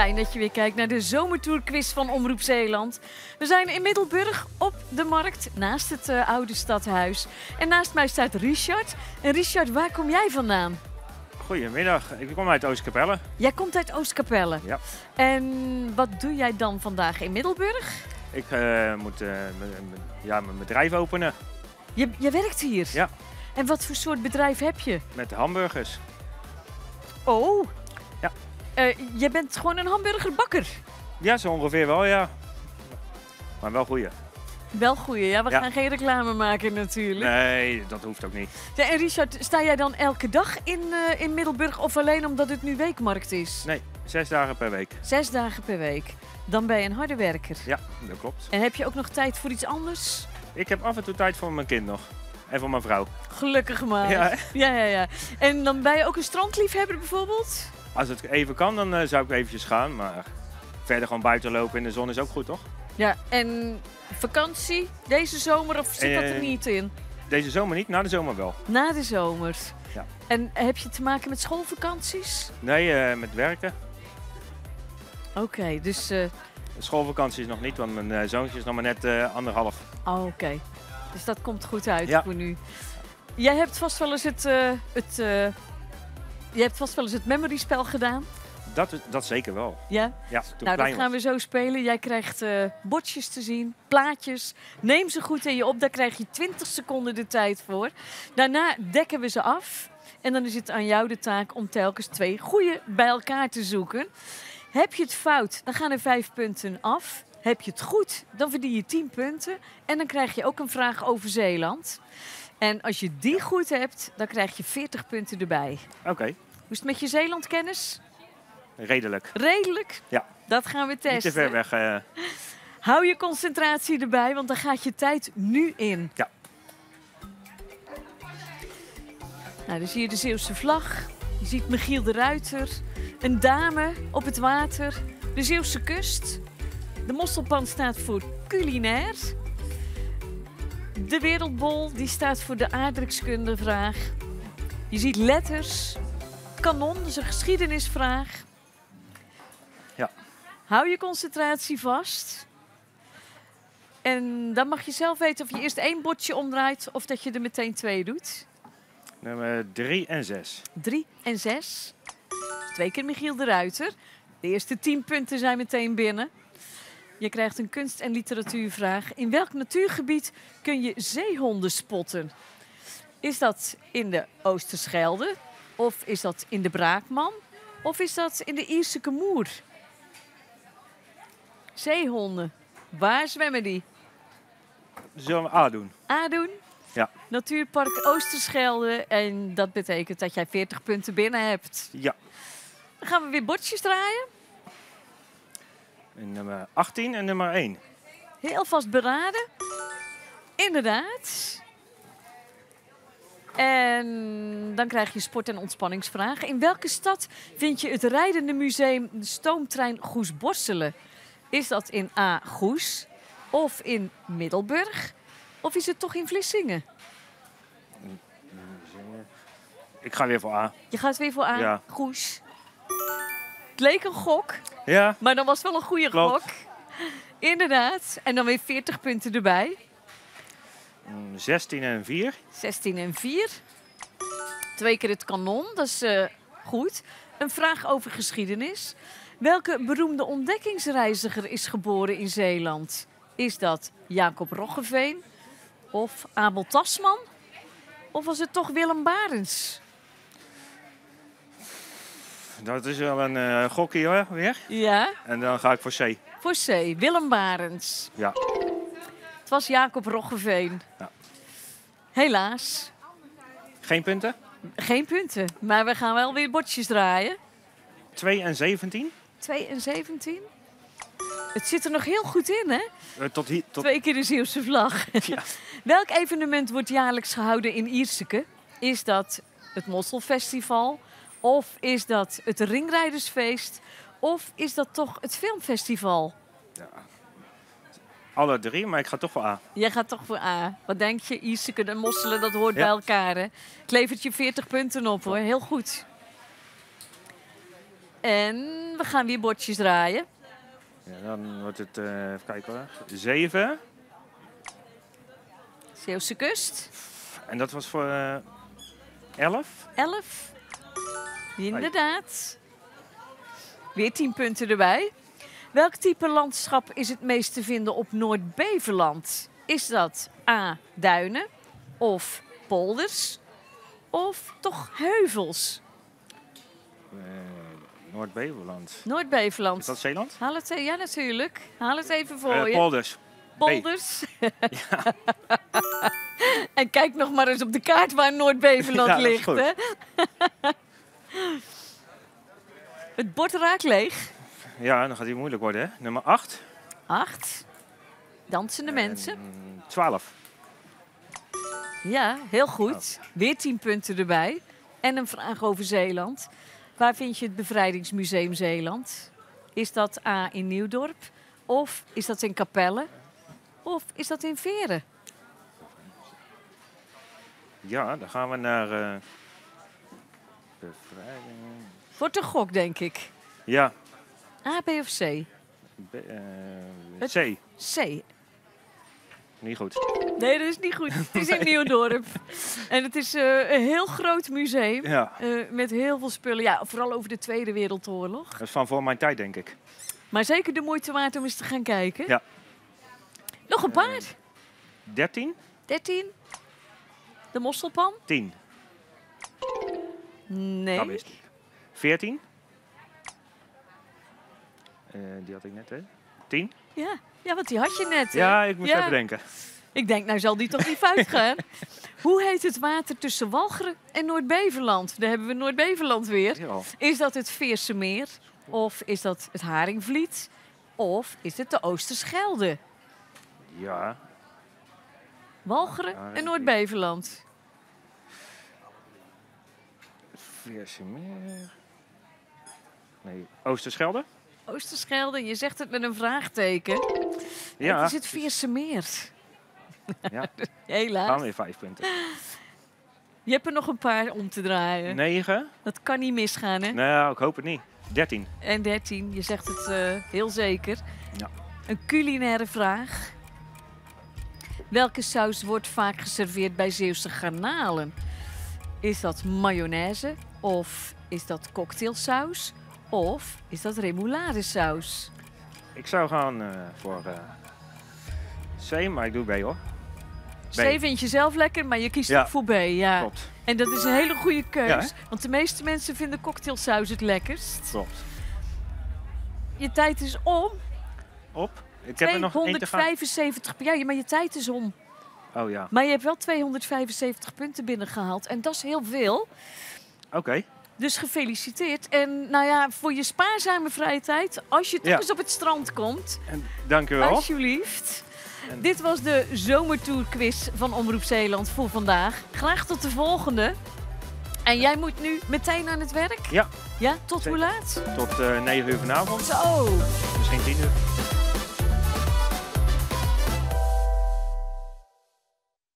Fijn dat je weer kijkt naar de zomertourquiz van Omroep Zeeland. We zijn in Middelburg op de markt, naast het oude stadhuis. En naast mij staat Richard. En Richard, waar kom jij vandaan? Goedemiddag, ik kom uit Oostkapelle. Jij komt uit Oostkapelle. Ja. En wat doe jij dan vandaag in Middelburg? Ik moet mijn bedrijf openen Je werkt hier? Ja. En wat voor soort bedrijf heb je? met hamburgers. Oh. Ja. Je bent gewoon een hamburgerbakker. Ja, zo ongeveer wel, ja. Maar wel goeie. Wel goeie, ja. We Ja. gaan geen reclame maken natuurlijk. Nee, dat hoeft ook niet. Ja, en Richard, sta jij dan elke dag in Middelburg of alleen omdat het nu weekmarkt is? Nee, 6 dagen per week. 6 dagen per week. Dan ben je een harde werker. Ja, dat klopt. En heb je ook nog tijd voor iets anders? Ik heb af en toe tijd voor mijn kind nog. En voor mijn vrouw. Gelukkig maar. Ja, hè? Ja. En dan ben je ook een strandliefhebber bijvoorbeeld? Als het even kan, dan zou ik eventjes gaan. Maar verder gewoon buiten lopen in de zon is ook goed, toch? Ja, en vakantie deze zomer of zit dat er niet in? Deze zomer niet, na de zomer wel. Na de zomer. Ja. En heb je te maken met schoolvakanties? Nee, met werken. Oké, dus... De schoolvakantie is nog niet, want mijn zoontje is nog maar net 1,5. Oh, oké. Dus dat komt goed uit Ja. voor nu. Jij hebt vast wel eens het memory-spel gedaan. Dat zeker wel. Ja? Ja, toen Nou, dat klein gaan we zo spelen. Jij krijgt bordjes te zien, plaatjes. Neem ze goed in je op, daar krijg je 20 seconden de tijd voor. Daarna dekken we ze af. En dan is het aan jou de taak om telkens 2 goede bij elkaar te zoeken. Heb je het fout, dan gaan er 5 punten af. Heb je het goed, dan verdien je 10 punten. En dan krijg je ook een vraag over Zeeland. En als je die goed hebt, dan krijg je 40 punten erbij. Oké, Hoe is het met je Zeelandkennis? redelijk. Redelijk? Ja. Dat gaan we testen. Niet te ver weg. Hou je concentratie erbij, want dan gaat je tijd nu in. Ja. Nou, dan zie je de Zeeuwse vlag. Je ziet Michiel de Ruiter. Een dame op het water. De Zeeuwse kust. De Mosselpan staat voor culinair. De Wereldbol die staat voor de aardrijkskundevraag. Je ziet letters. Kanon, dat is een geschiedenisvraag. Ja. Hou je concentratie vast. En dan mag je zelf weten of je eerst 1 bordje omdraait of dat je er meteen 2 doet. Nummer 3 en 6. 3 en 6. 2 keer Michiel de Ruiter. De eerste 10 punten zijn meteen binnen. Je krijgt een kunst- en literatuurvraag. In welk natuurgebied kun je zeehonden spotten? Is dat in de Oosterschelde? Of is dat in de Braakman? Of is dat in de Ierse Kemoer? Zeehonden. Waar zwemmen die? Zullen we A doen? A doen? Ja. Natuurpark Oosterschelde. En dat betekent dat jij 40 punten binnen hebt. Ja. Dan gaan we weer bordjes draaien. En nummer 18 en nummer 1. Heel vast beraden. Inderdaad. En dan krijg je sport- en ontspanningsvragen. In welke stad vind je het rijdende museum de stoomtrein Goes Borselen? Is dat in A. Goes of in Middelburg? Of is het toch in Vlissingen? Ik ga weer voor A. Je gaat weer voor A. Ja. Goes. Het leek een gok, Ja, maar dan was het wel een goede Klopt. gok. Inderdaad. En dan weer 40 punten erbij. 16 en 4. 16 en 4. 2 keer het kanon, dat is goed. Een vraag over geschiedenis. Welke beroemde ontdekkingsreiziger is geboren in Zeeland? Is dat Jacob Roggeveen of Abel Tasman? Of was het toch Willem Barents? Dat is wel een gokkie hoor, weer. Ja, En dan ga ik voor C. voor C. Willem Barents. Ja. Het was Jacob Roggeveen. Ja. Helaas. Geen punten? Geen punten, maar we gaan wel weer bordjes draaien. 2 en 17. 2 en 17. Het zit er nog heel goed in, hè? Tot hier. Tot... 2 keer de Zeeuwse vlag. Ja. Welk evenement wordt jaarlijks gehouden in Ierseke? Is dat het Mosselfestival? Of is dat het Ringrijdersfeest? Of is dat toch het Filmfestival? Alle 3, maar ik ga toch voor A. Jij gaat toch voor A. Wat denk je? Ierseke en Mosselen, dat hoort Ja. bij elkaar, hè? Het levert je 40 punten op, hoor. Heel goed. En we gaan weer bordjes draaien. Ja, dan wordt het, even kijken hoor, 7. Zeeuwse kust. En dat was voor 11. 11. Inderdaad. Weer 10 punten erbij. Welk type landschap is het meest te vinden op Noord-Beveland? Is dat A, duinen of polders of toch heuvels? Noord-Beveland. Noord-Beveland. Is dat Zeeland? Haal het, ja, natuurlijk. Haal het even voor je. Polders. Polders. En kijk nog maar eens op de kaart waar Noord-Beveland Ja, dat is ligt. goed. Hè? Het bord raakt leeg. Ja, dan gaat het moeilijk worden, hè? Nummer 8. 8. Dansende mensen. 12. Ja, heel goed. Weer 10 punten erbij. En een vraag over Zeeland. Waar vind je het Bevrijdingsmuseum Zeeland? Is dat A in Nieuwdorp? Of is dat in Capelle? Of is dat in Veren? Ja, dan gaan we naar bevrijding. Wordt een gok, denk ik. Ja. A, B of C? C. C. Niet goed. Nee, dat is niet goed. Het is in Nieuwdorp. En het is een heel groot museum. Ja. Met heel veel spullen. Ja, vooral over de Tweede Wereldoorlog. Dat is van voor mijn tijd, denk ik. Maar zeker de moeite waard om eens te gaan kijken. Ja. Nog een paar. 13. 13. De mosselpan? 10. Nee. Dat wist ik. 14. Die had ik net, hè? 10. Ja. Ja, want die had je net. hè? Ja, ik moest Ja. even denken. Ik denk, nou zal die toch niet fout gaan. Hoe heet het water tussen Walcheren en Noord-Beveland? Daar hebben we Noord-Beveland weer. Ja. Is dat het Veerse Meer? Of is dat het Haringvliet? Of is het de Oosterschelde? Ja. Walcheren en Haringvliet. Noord-Beveland. Veerse Meer. Nee, Oosterschelde? Oosterschelde, je zegt het met een vraagteken. Ja. Het is het Veerse Meer. Ja, Helaas. gaan we weer 5 punten. Je hebt er nog een paar om te draaien. 9. Dat kan niet misgaan, hè? Nou, ik hoop het niet. 13. En 13, je zegt het heel zeker. Ja. Een culinaire vraag. Welke saus wordt vaak geserveerd bij Zeeuwse garnalen? Is dat mayonaise? Of is dat cocktailsaus? Of is dat remouladesaus? Ik zou gaan voor C, maar ik doe B hoor. C vind je zelf lekker, maar je kiest Ja. ook voor B. Ja. Klopt. En dat is een hele goede keus. Ja, hè? Want de meeste mensen vinden cocktailsaus het lekkerst. Klopt. Je tijd is om. Op. Ik heb er nog één te gaan. 275. Ja, maar je tijd is om. Oh ja. Maar je hebt wel 275 punten binnengehaald. En dat is heel veel. Oké. Dus gefeliciteerd. En nou ja, voor je spaarzame vrije tijd, als je toch Ja. eens op het strand komt, En dank u wel. alsjeblieft. En- Dit was de zomertourquiz van Omroep Zeeland voor vandaag. Graag tot de volgende. En jij moet nu meteen aan het werk? Ja. Ja, tot hoe Zeker. laat? Tot 9 uur vanavond. Zo. Misschien 10 uur.